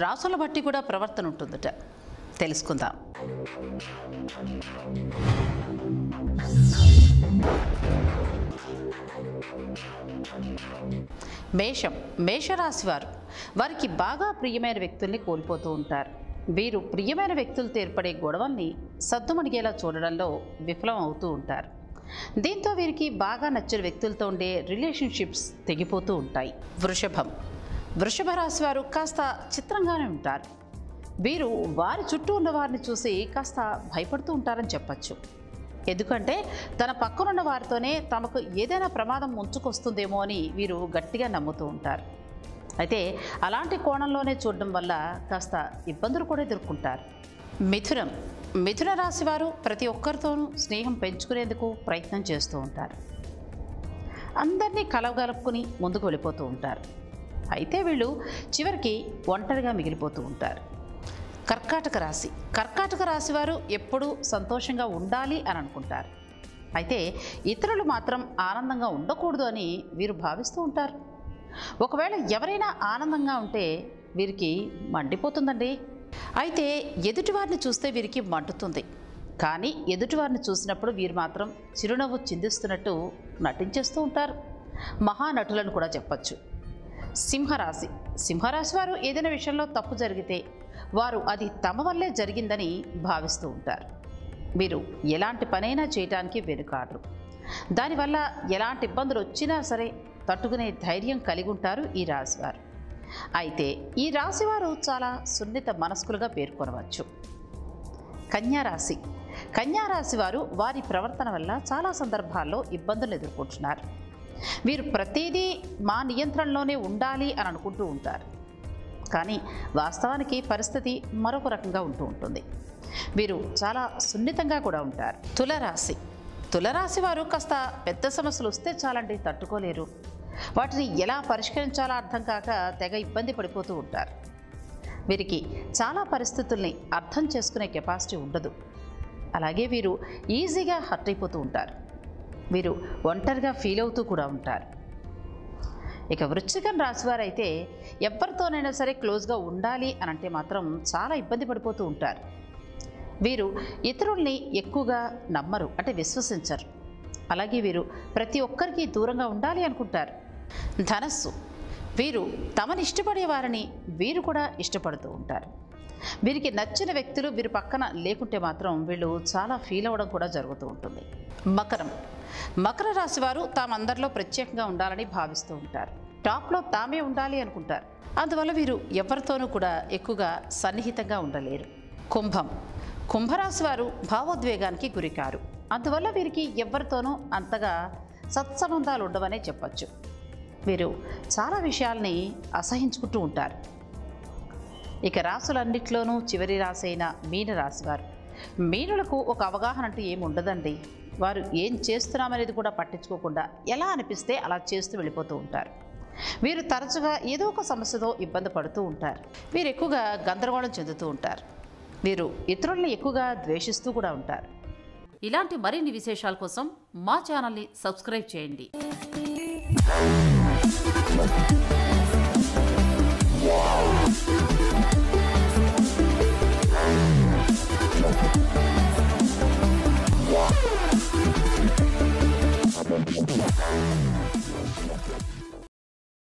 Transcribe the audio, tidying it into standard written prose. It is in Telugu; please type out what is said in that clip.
రాసుల బట్టి కూడా ప్రవర్తన ఉంటుందట. తెలుసుకుందాం. మేషరాశి వారికి బాగా ప్రియమైన వ్యక్తుల్ని కోల్పోతూ ఉంటారు. వీరు ప్రియమైన వ్యక్తులతో ఏర్పడే గొడవల్ని సద్దుమణిగేలా చూడడంలో విఫలం అవుతూ ఉంటారు. దీంతో వీరికి బాగా నచ్చిన వ్యక్తులతో ఉండే రిలేషన్షిప్స్ తెగిపోతూ ఉంటాయి. వృషభ రాశి వారు కాస్త చిత్రంగానే ఉంటారు. వీరు వారి చుట్టూ ఉన్న వారిని చూసి కాస్త భయపడుతూ ఉంటారని చెప్పచ్చు. ఎందుకంటే తన పక్కనున్న వారితోనే తమకు ఏదైనా ప్రమాదం ముంచుకొస్తుందేమో అని వీరు గట్టిగా నమ్ముతూ ఉంటారు. అయితే అలాంటి కోణంలోనే చూడడం వల్ల కాస్త ఇబ్బందులు కూడా ఎదుర్కొంటారు. మిథున రాశి వారు ప్రతి ఒక్కరితోనూ స్నేహం పెంచుకునేందుకు ప్రయత్నం చేస్తూ ఉంటారు. అందరినీ కలవగలుపుకుని ముందుకు వెళ్ళిపోతూ ఉంటారు. అయితే వీళ్ళు చివరికి ఒంటరిగా మిగిలిపోతూ ఉంటారు. కర్కాటక రాశి వారు ఎప్పుడూ సంతోషంగా ఉండాలి అని అనుకుంటారు. అయితే ఇతరులు మాత్రం ఆనందంగా ఉండకూడదు అని వీరు భావిస్తూ ఉంటారు. ఒకవేళ ఎవరైనా ఆనందంగా ఉంటే వీరికి మండిపోతుందండి. అయితే ఎదుటివారిని చూస్తే వీరికి మండుతుంది. కానీ ఎదుటివారిని చూసినప్పుడు వీరు మాత్రం చిరునవ్వు చిందిస్తున్నట్టు నటించేస్తూ ఉంటారు. మహానటులను కూడా చెప్పచ్చు. సింహరాశి వారు ఏదైనా విషయంలో తప్పు జరిగితే వారు అది తమ వల్లే జరిగిందని భావిస్తూ ఉంటారు. వీరు ఎలాంటి పనైనా చేయడానికి వెనుకాడరు. దానివల్ల ఎలాంటి ఇబ్బందులు వచ్చినా సరే తట్టుకునే ధైర్యం కలిగి ఉంటారు ఈ రాశివారు. అయితే ఈ రాశివారు చాలా సున్నిత మనస్కులుగా పేర్కొనవచ్చు. కన్యారాశి వారు వారి ప్రవర్తన వల్ల చాలా సందర్భాల్లో ఇబ్బందులు ఎదుర్కొంటున్నారు. వీరు ప్రతిదీ మా నియంత్రణలోనే ఉండాలి అని అనుకుంటూ ఉంటారు. కానీ వాస్తవానికి పరిస్థితి మరొక రకంగా ఉంటుంది. వీరు చాలా సున్నితంగా కూడా ఉంటారు. తులరాశి వారు కాస్త పెద్ద సమస్యలు వస్తే చాలండి తట్టుకోలేరు. వాటిని ఎలా పరిష్కరించాలో అర్థం కాక తెగ ఇబ్బంది పడిపోతూ ఉంటారు. వీరికి చాలా పరిస్థితుల్ని అర్థం చేసుకునే కెపాసిటీ ఉండదు. అలాగే వీరు ఈజీగా హర్ట్ అయిపోతూ ఉంటారు. వీరు ఒంటరిగా ఫీల్ అవుతూ కూడా ఉంటారు. ఇక వృశ్చికం రాశివారు అయితే ఎవరితోనైనా సరే క్లోజ్గా ఉండాలి అని అంటే మాత్రం చాలా ఇబ్బంది పడిపోతూ ఉంటారు. వీరు ఇతరుల్ని ఎక్కువగా నమ్మరు, అంటే విశ్వసించరు. అలాగే వీరు ప్రతి ఒక్కరికి దూరంగా ఉండాలి అనుకుంటారు. వీరు తమని ఇష్టపడే వారిని వీరు కూడా ఇష్టపడుతూ ఉంటారు. వీరికి నచ్చిన వ్యక్తులు వీరి పక్కన లేకుంటే మాత్రం వీళ్ళు చాలా ఫీల్ అవ్వడం కూడా జరుగుతూ ఉంటుంది. మకర రాశి వారు తామందరిలో ప్రత్యేకంగా ఉండాలని భావిస్తూ ఉంటారు. టాప్లో తామే ఉండాలి అనుకుంటారు. అందువల్ల వీరు ఎవరితోనూ కూడా ఎక్కువగా సన్నిహితంగా ఉండలేరు. కుంభరాశి వారు భావోద్వేగానికి గురికారు. అందువల్ల వీరికి ఎవరితోనూ అంతగా సత్సంబంధాలు ఉండవనే చెప్పచ్చు. వీరు చాలా విషయాల్ని అసహించుకుంటూ ఉంటారు. ఇక రాసులన్నిట్లోనూ చివరి రాశి అయిన మీనరాశివారు. మీనులకు ఒక అవగాహన అంటూ ఏమి ఉండదండి. వారు ఏం చేస్తున్నామనేది కూడా పట్టించుకోకుండా ఎలా అనిపిస్తే అలా చేస్తూ వెళ్ళిపోతూ ఉంటారు. వీరు తరచుగా ఏదో ఒక సమస్యతో ఇబ్బంది పడుతూ ఉంటారు. వీరు ఎక్కువగా గందరగోళం చెందుతూ ఉంటారు. వీరు ఇతరుల్ని ఎక్కువగా ద్వేషిస్తూ కూడా ఉంటారు. ఇలాంటి మరిన్ని విశేషాల కోసం మా ఛానల్ని సబ్స్క్రైబ్ చేయండి.